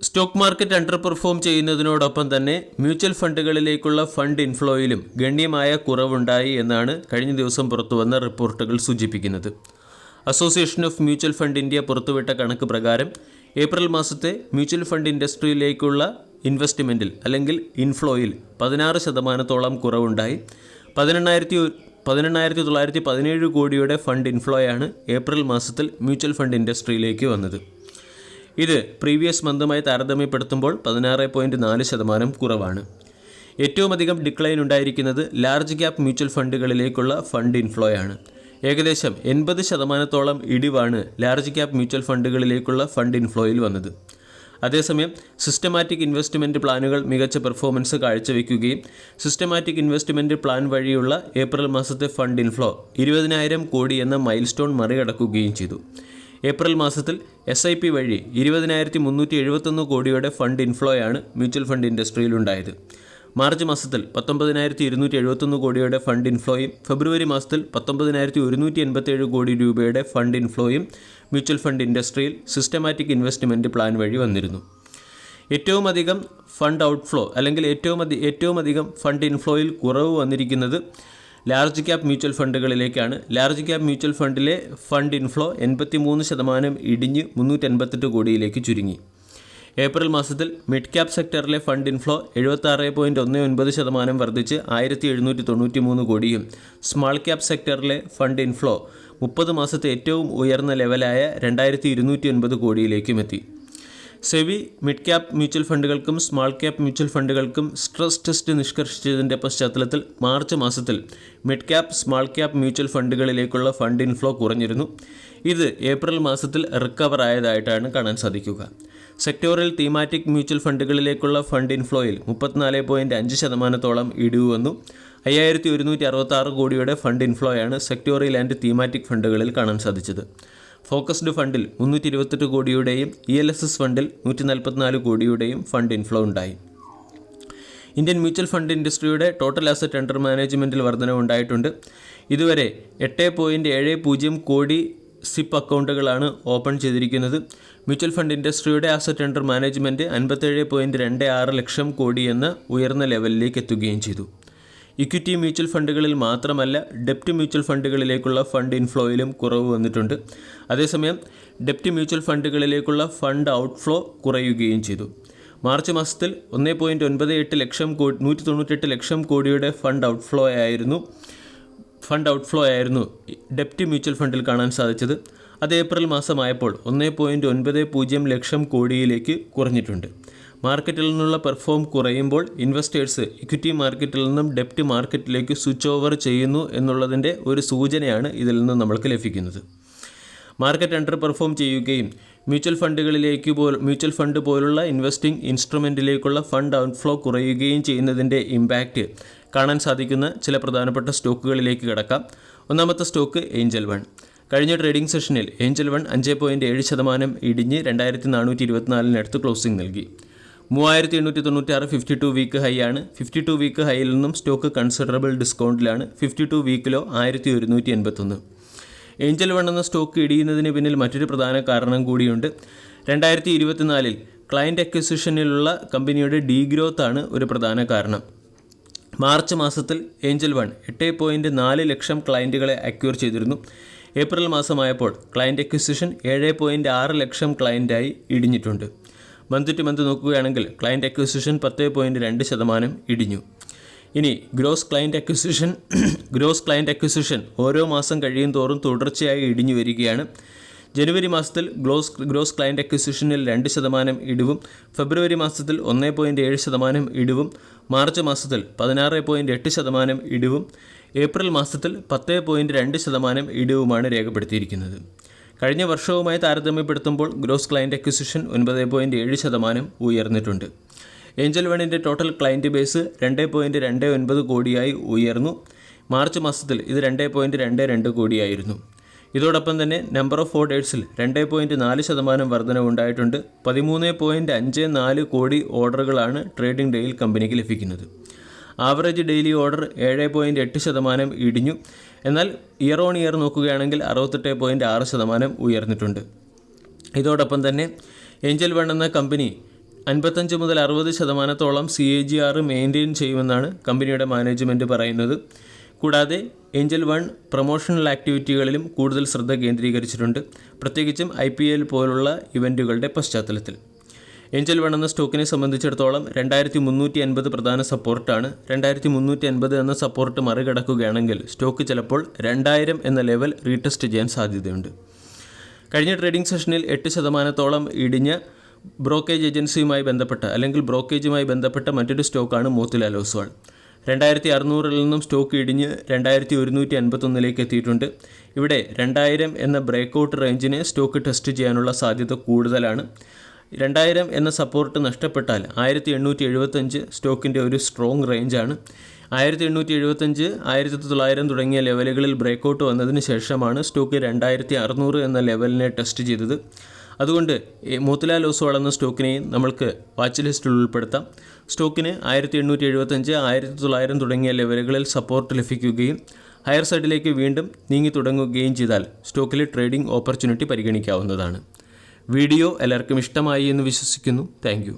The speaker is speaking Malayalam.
സ്റ്റോക്ക് മാർക്കറ്റ് അണ്ടർ പെർഫോം ചെയ്യുന്നതിനോടൊപ്പം തന്നെ മ്യൂച്വൽ ഫണ്ടുകളിലേക്കുള്ള ഫണ്ട് ഇൻഫ്ലോയിലും ഗണ്യമായ കുറവുണ്ടായി എന്നാണ് കഴിഞ്ഞ ദിവസം പുറത്തുവന്ന റിപ്പോർട്ടുകൾ സൂചിപ്പിക്കുന്നത്. Association of mutual fund India പുറത്തുവിട്ട കണക്ക് പ്രകാരം ഏപ്രിൽ മാസത്തെ മ്യൂച്വൽ ഫണ്ട് ഇൻഡസ്ട്രിയിലേക്കുള്ള ഇൻവെസ്റ്റ്മെൻറ്റിൽ അല്ലെങ്കിൽ ഇൻഫ്ലോയിൽ 16% കുറവുണ്ടായി. 18,917 കോടിയുടെ ഫണ്ട് ഇൻഫ്ലോയാണ് ഏപ്രിൽ മാസത്തിൽ മ്യൂച്വൽ ഫണ്ട് ഇൻഡസ്ട്രിയിലേക്ക് വന്നത്. ഇത് പ്രീവിയസ് മന്തുമായി താരതമ്യപ്പെടുത്തുമ്പോൾ 16.4% കുറവാണ്. ഏറ്റവും അധികം ഡിക്ലൈൻ ഉണ്ടായിരിക്കുന്നത് ലാർജ് ക്യാപ് മ്യൂച്വൽ ഫണ്ടുകളിലേക്കുള്ള ഫണ്ട് ഇൻഫ്ലോയാണ്. ഏകദേശം 80% ഇടിവാണ് ലാർജ് ക്യാപ് മ്യൂച്വൽ ഫണ്ടുകളിലേക്കുള്ള ഫണ്ട് ഇൻഫ്ലോയിൽ വന്നത്. അതേസമയം സിസ്റ്റമാറ്റിക് ഇൻവെസ്റ്റ്മെൻറ്റ് പ്ലാനുകൾ മികച്ച പെർഫോമൻസ് കാഴ്ചവെക്കുകയും സിസ്റ്റമാറ്റിക് ഇൻവെസ്റ്റ്മെൻറ്റ് പ്ലാൻ വഴിയുള്ള ഏപ്രിൽ മാസത്തെ ഫണ്ട് ഇൻഫ്ലോ 20,000 കോടി എന്ന മൈൽ സ്റ്റോൺ മറികടക്കുകയും ചെയ്തു. ഏപ്രിൽ മാസത്തിൽ SIP വഴി 20,371 കോടിയുടെ ഫണ്ട് ഇൻഫ്ലോയാണ് മ്യൂച്വൽ ഫണ്ട് ഇൻഡസ്ട്രിയിലുണ്ടായത്. മാർച്ച് മാസത്തിൽ 19,271 കോടിയുടെ ഫണ്ട് ഇൻഫ്ലോയും ഫെബ്രുവരി മാസത്തിൽ 19,187 കോടി രൂപയുടെ ഫണ്ട് ഇൻഫ്ലോയും മ്യൂച്വൽ ഫണ്ട് ഇൻഡസ്ട്രിയിൽ സിസ്റ്റമാറ്റിക് ഇൻവെസ്റ്റ്മെൻറ്റ് പ്ലാൻ വഴി വന്നിരുന്നു. ഏറ്റവും അധികം ഫണ്ട് ഔട്ട്ഫ്ലോ അല്ലെങ്കിൽ ഏറ്റവും അധികം ഫണ്ട് ഇൻഫ്ലോയിൽ കുറവ് വന്നിരിക്കുന്നത് ലാർജ് ക്യാപ് മ്യൂച്വൽ ഫണ്ടുകളിലേക്കാണ്. ലാർജ് ക്യാപ് മ്യൂച്വൽ ഫണ്ടിലെ ഫണ്ട് ഇൻഫ്ലോ 83% ഇടിഞ്ഞ് 388 കോടിയിലേക്ക് ചുരുങ്ങി. ഏപ്രിൽ മാസത്തിൽ മിഡ് ക്യാപ് സെക്ടറിലെ ഫണ്ട് ഇൻഫ്ലോ 76.19% വർദ്ധിച്ച് 1,793 കോടിയും സ്മാൾ ക്യാപ് സെക്ടറിലെ ഫണ്ട് ഇൻഫ്ലോ 30 മാസത്തെ ഏറ്റവും ഉയർന്ന ലെവലായ 2,209 കോടിയിലേക്കും എത്തി. സെബി മിഡ് ക്യാപ് മ്യൂച്വൽ ഫണ്ടുകൾക്കും സ്മാൾ ക്യാപ് മ്യൂച്വൽ ഫണ്ടുകൾക്കും സ്ട്രെസ് ടെസ്റ്റ് നിഷ്കർഷിച്ചതിൻ്റെ പശ്ചാത്തലത്തിൽ മാർച്ച് മാസത്തിൽ mid cap small cap mutual ഫണ്ടുകളിലേക്കുള്ള ഫണ്ട് ഇൻഫ്ലോ കുറഞ്ഞിരുന്നു. ഇത് ഏപ്രിൽ മാസത്തിൽ റിക്കവർ ആയതായിട്ടാണ് കാണാൻ സാധിക്കുക. സെക്ടോറിയൽ തീമാറ്റിക് മ്യൂച്വൽ ഫണ്ടുകളിലേക്കുള്ള ഫണ്ട് ഇൻഫ്ലോയിൽ 34.5% ഇടിവ് വന്നു. 5,166 കോടിയുടെ ഫണ്ട് ഇൻഫ്ലോയാണ് സെക്ടോറിയൽ ആൻഡ് തീമാറ്റിക് ഫണ്ടുകളിൽ കാണാൻ സാധിച്ചത്. ഫോക്കസ്ഡ് ഫണ്ടിൽ 328 കോടിയുടെയും ELSS ഫണ്ടിൽ 144 കോടിയുടെയും ഫണ്ട് ഇൻഫ്ലോ ഉണ്ടായി. ഇന്ത്യൻ മ്യൂച്വൽ ഫണ്ട് ഇൻഡസ്ട്രിയുടെ ടോട്ടൽ അസറ്റ് അണ്ടർ മാനേജ്മെൻറ്റിൽ വർധനവുണ്ടായിട്ടുണ്ട്. ഇതുവരെ 8.70 കോടി SIP അക്കൗണ്ടുകളാണ് ഓപ്പൺ ചെയ്തിരിക്കുന്നത്. മ്യൂച്വൽ ഫണ്ട് ഇൻഡസ്ട്രിയുടെ അസറ്റ് അണ്ടർ മാനേജ്മെൻറ്റ് 57.26 ലക്ഷം കോടി എന്ന ഉയർന്ന ലെവലിലേക്ക് എത്തുകയും ചെയ്തു. ഇക്വിറ്റി മ്യൂച്വൽ ഫണ്ടുകളിൽ മാത്രമല്ല ഡെപ്റ്റ് മ്യൂച്വൽ ഫണ്ടുകളിലേക്കുള്ള ഫണ്ട് ഇൻഫ്ലോയിലും കുറവ് വന്നിട്ടുണ്ട്. അതേസമയം ഡെപ്റ്റ് മ്യൂച്വൽ ഫണ്ടുകളിലേക്കുള്ള ഫണ്ട് ഔട്ട്ഫ്ലോ കുറയുകയും ചെയ്തു. മാർച്ച് മാസത്തിൽ 1.98 ലക്ഷം 198 ലക്ഷം കോടിയുടെ ഫണ്ട് ഔട്ട്ഫ്ലോ ആയിരുന്നു ഡെപ്റ്റ് മ്യൂച്വൽ ഫണ്ടിൽ കാണാൻ സാധിച്ചത്. അത് ഏപ്രിൽ മാസമായപ്പോൾ 1.90 ലക്ഷം കോടിയിലേക്ക് കുറഞ്ഞിട്ടുണ്ട്. മാർക്കറ്റിൽ നിന്നുള്ള പെർഫോം കുറയുമ്പോൾ ഇൻവെസ്റ്റേഴ്സ് ഇക്വിറ്റി മാർക്കറ്റിൽ നിന്നും ഡെപ്റ്റ് മാർക്കറ്റിലേക്ക് സ്വിച്ച് ഓവർ ചെയ്യുന്നു എന്നുള്ളതിൻ്റെ ഒരു സൂചനയാണ് ഇതിൽ നിന്ന് നമ്മൾക്ക് ലഭിക്കുന്നത്. മാർക്കറ്റ് അണ്ടർ പെർഫോം ചെയ്യുകയും മ്യൂച്വൽ ഫണ്ട് പോലുള്ള ഇൻവെസ്റ്റിംഗ് ഇൻസ്ട്രുമെൻറ്റിലേക്കുള്ള ഫണ്ട് ഔട്ട്ഫ്ലോ കുറയുകയും ചെയ്യുന്നതിൻ്റെ ഇമ്പാക്റ്റ് കാണാൻ സാധിക്കുന്ന ചില പ്രധാനപ്പെട്ട സ്റ്റോക്കുകളിലേക്ക് കിടക്കാം. ഒന്നാമത്തെ സ്റ്റോക്ക് ഏഞ്ചൽ വൺ. കഴിഞ്ഞ ട്രേഡിംഗ് സെഷനിൽ ഏഞ്ചൽ വൺ 5.7% ഇടിഞ്ഞ് 2,424 ക്ലോസിംഗ് നൽകി. 3,896 52 വീക്ക് ഹൈ ആണ്. 52 വീക്ക് ഹൈയിൽ നിന്നും സ്റ്റോക്ക് കൺസിഡറബിൾ ഡിസ്കൗണ്ടിലാണ്. 52 വീക്കിലോ 1,181. ഏഞ്ചൽ വൺ എന്ന സ്റ്റോക്ക് ഇടിയുന്നതിന് പിന്നിൽ മറ്റൊരു പ്രധാന കാരണം കൂടിയുണ്ട്. 2024 ക്ലയൻറ്റ് അക്വിസിഷനിലുള്ള കമ്പനിയുടെ ഡീഗ്രോത്ത് ആണ് ഒരു പ്രധാന കാരണം. മാർച്ച് മാസത്തിൽ ഏഞ്ചൽ വൺ 8.4 ലക്ഷം ക്ലയൻറ്റുകളെ അക്വയർ ചെയ്തിരുന്നു. ഏപ്രിൽ മാസമായപ്പോൾ ക്ലയൻറ്റ് അക്വിസിഷൻ 7.6 ലക്ഷം ക്ലയൻറ്റായി ഇടിഞ്ഞിട്ടുണ്ട്. മന്ത് ടു മന്ത് നോക്കുകയാണെങ്കിൽ ക്ലയൻറ്റ് അക്വിസിഷൻ 10.2% ഇടിഞ്ഞു. ഇനി ഗ്രോസ് ക്ലയൻറ്റ് അക്വിസിഷൻ ഓരോ മാസം കഴിയും തോറും തുടർച്ചയായി ഇടിഞ്ഞു വരികയാണ്. ജനുവരി മാസത്തിൽ ഗ്രോസ് ക്ലയൻറ്റ് അക്വിസിഷനിൽ 2% ഇടിവും ഫെബ്രുവരി മാസത്തിൽ 1.7% ഇടിവും മാർച്ച് മാസത്തിൽ 16.8% ഇടിവും ഏപ്രിൽ മാസത്തിൽ 10.2% ഇടിവുമാണ് രേഖപ്പെടുത്തിയിരിക്കുന്നത്. കഴിഞ്ഞ വർഷവുമായി താരതമ്യപ്പെടുത്തുമ്പോൾ ഗ്രോസ് ക്ലയൻറ്റ് അക്വിസിഷൻ 9.7% ഉയർന്നിട്ടുണ്ട്. ഏഞ്ചൽ വണ്ണിൻ്റെ ടോട്ടൽ ക്ലയൻറ്റ് ബേസ് 2.29 കോടിയായി ഉയർന്നു. മാർച്ച് മാസത്തിൽ ഇത് 2.22 കോടിയായിരുന്നു. ഇതോടൊപ്പം തന്നെ നമ്പർ ഓഫ് ഓർഡേഴ്സിൽ 2.4% വർധനവുണ്ടായിട്ടുണ്ട്. 13.54 കോടി ഓർഡറുകളാണ് ട്രേഡിംഗ് ഡേയിൽ കമ്പനിക്ക് ലഭിക്കുന്നത്. ആവറേജ് ഡെയിലി ഓർഡർ 7.8% ഇടിഞ്ഞു. എന്നാൽ ഇയർ ഓൺ ഇയർ നോക്കുകയാണെങ്കിൽ 68.6% ഉയർന്നിട്ടുണ്ട്. ഇതോടൊപ്പം തന്നെ ഏഞ്ചൽ വൺ എന്ന കമ്പനി 55 മുതൽ 60% CAGR മെയിൻറ്റെയിൻ ചെയ്യുമെന്നാണ് കമ്പനിയുടെ മാനേജ്മെൻറ്റ് പറയുന്നത്. കൂടാതെ ഏഞ്ചൽ വൺ പ്രൊമോഷണൽ ആക്ടിവിറ്റികളിലും കൂടുതൽ ശ്രദ്ധ കേന്ദ്രീകരിച്ചിട്ടുണ്ട്, പ്രത്യേകിച്ചും IPL പോലുള്ള ഇവൻറ്റുകളുടെ പശ്ചാത്തലത്തിൽ. ഏഞ്ചൽ വൺ എന്ന സ്റ്റോക്കിനെ സംബന്ധിച്ചിടത്തോളം 2350 പ്രധാന സപ്പോർട്ടാണ്. 2350 എന്ന സപ്പോർട്ട് മറികടക്കുകയാണെങ്കിൽ സ്റ്റോക്ക് ചിലപ്പോൾ 2000 എന്ന ലെവൽ റീടെസ്റ്റ് ചെയ്യാൻ സാധ്യതയുണ്ട്. കഴിഞ്ഞ ട്രേഡിംഗ് സെഷനിൽ 8% ഇടിഞ്ഞ ബ്രോക്കേജ് ഏജൻസിയുമായി ബന്ധപ്പെട്ട അല്ലെങ്കിൽ ബ്രോക്കേജുമായി ബന്ധപ്പെട്ട മറ്റൊരു സ്റ്റോക്കാണ് മോത്തിലാൽ ഒസ്വാൾ. 2600 നിന്നും സ്റ്റോക്ക് ഇടിഞ്ഞ് 2151 എത്തിയിട്ടുണ്ട്. ഇവിടെ 2000 എന്ന ബ്രേക്കൗട്ട് റേഞ്ചിനെ സ്റ്റോക്ക് ടെസ്റ്റ് ചെയ്യാനുള്ള സാധ്യത കൂടുതലാണ്. 2000 എന്ന സപ്പോർട്ട് നഷ്ടപ്പെട്ടാൽ 1875 സ്റ്റോക്കിൻ്റെ ഒരു സ്ട്രോങ് റേഞ്ചാണ്. 1875, 1900 തുടങ്ങിയ ലെവലുകളിൽ ബ്രേക്കൗട്ട് വന്നതിന് ശേഷമാണ് സ്റ്റോക്ക് 2600 എന്ന ലെവലിനെ ടെസ്റ്റ് ചെയ്തത്. അതുകൊണ്ട് മോത്തിലാൽ ഒസ്വാൾ എന്ന സ്റ്റോക്കിനെയും നമ്മൾക്ക് വാച്ച് ലിസ്റ്റിൽ ഉൾപ്പെടുത്താം. സ്റ്റോക്കിന് 1875, 1900 തുടങ്ങിയ ലെവലുകളിൽ സപ്പോർട്ട് ലഭിക്കുകയും ഹയർ സൈഡിലേക്ക് വീണ്ടും നീങ്ങി തുടങ്ങുകയും ചെയ്താൽ സ്റ്റോക്കിലെ ട്രേഡിംഗ് ഓപ്പർച്യൂണിറ്റി പരിഗണിക്കാവുന്നതാണ്. വീഡിയോ എല്ലാവർക്കും ഇഷ്ടമായി എന്ന് വിശ്വസിക്കുന്നു. Thank you.